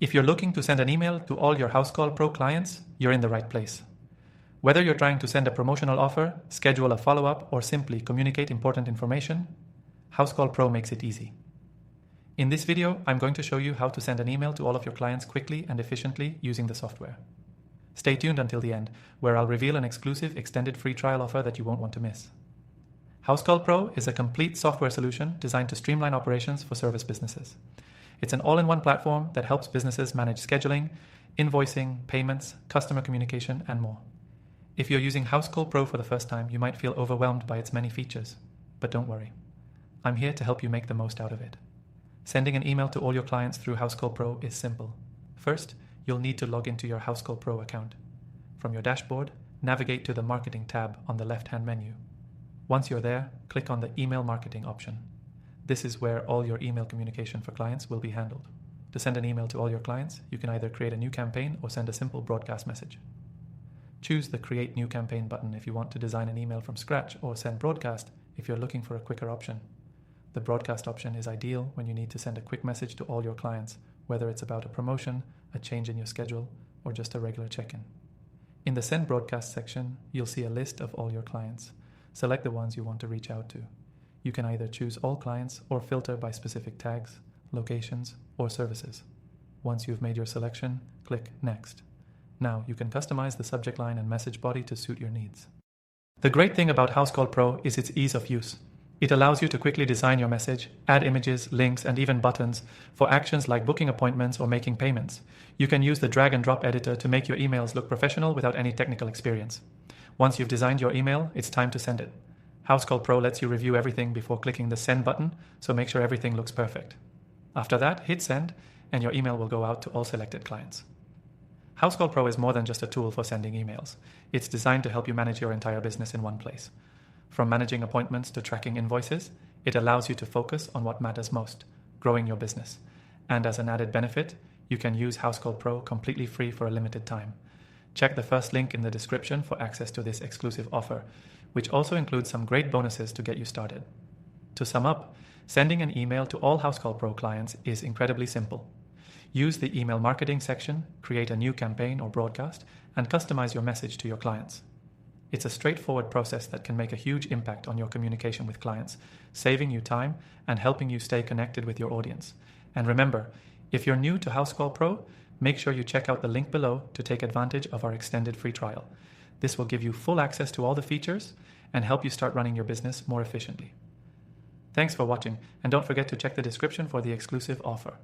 If you're looking to send an email to all your Housecall Pro clients, you're in the right place. Whether you're trying to send a promotional offer, schedule a follow-up, or simply communicate important information, Housecall Pro makes it easy. In this video, I'm going to show you how to send an email to all of your clients quickly and efficiently using the software. Stay tuned until the end, where I'll reveal an exclusive extended free trial offer that you won't want to miss. Housecall Pro is a complete software solution designed to streamline operations for service businesses. It's an all-in-one platform that helps businesses manage scheduling, invoicing, payments, customer communication, and more. If you're using Housecall Pro for the first time, you might feel overwhelmed by its many features. But don't worry. I'm here to help you make the most out of it. Sending an email to all your clients through Housecall Pro is simple. First, you'll need to log into your Housecall Pro account. From your dashboard, navigate to the Marketing tab on the left-hand menu. Once you're there, click on the Email Marketing option. This is where all your email communication for clients will be handled. To send an email to all your clients, you can either create a new campaign or send a simple broadcast message. Choose the Create New Campaign button if you want to design an email from scratch, or send broadcast if you're looking for a quicker option. The broadcast option is ideal when you need to send a quick message to all your clients, whether it's about a promotion, a change in your schedule, or just a regular check-in. In the Send Broadcast section, you'll see a list of all your clients. Select the ones you want to reach out to. You can either choose all clients or filter by specific tags, locations, or services. Once you've made your selection, click Next. Now you can customize the subject line and message body to suit your needs. The great thing about Housecall Pro is its ease of use. It allows you to quickly design your message, add images, links, and even buttons for actions like booking appointments or making payments. You can use the drag and drop editor to make your emails look professional without any technical experience. Once you've designed your email, it's time to send it. Housecall Pro lets you review everything before clicking the Send button, so make sure everything looks perfect. After that, hit Send, and your email will go out to all selected clients. Housecall Pro is more than just a tool for sending emails. It's designed to help you manage your entire business in one place. From managing appointments to tracking invoices, it allows you to focus on what matters most, growing your business. And as an added benefit, you can use Housecall Pro completely free for a limited time. Check the first link in the description for access to this exclusive offer, which also includes some great bonuses to get you started. To sum up, sending an email to all Housecall Pro clients is incredibly simple. Use the email marketing section, create a new campaign or broadcast, and customize your message to your clients. It's a straightforward process that can make a huge impact on your communication with clients, saving you time and helping you stay connected with your audience. And remember, if you're new to Housecall Pro, make sure you check out the link below to take advantage of our extended free trial. This will give you full access to all the features and help you start running your business more efficiently. Thanks for watching, and don't forget to check the description for the exclusive offer.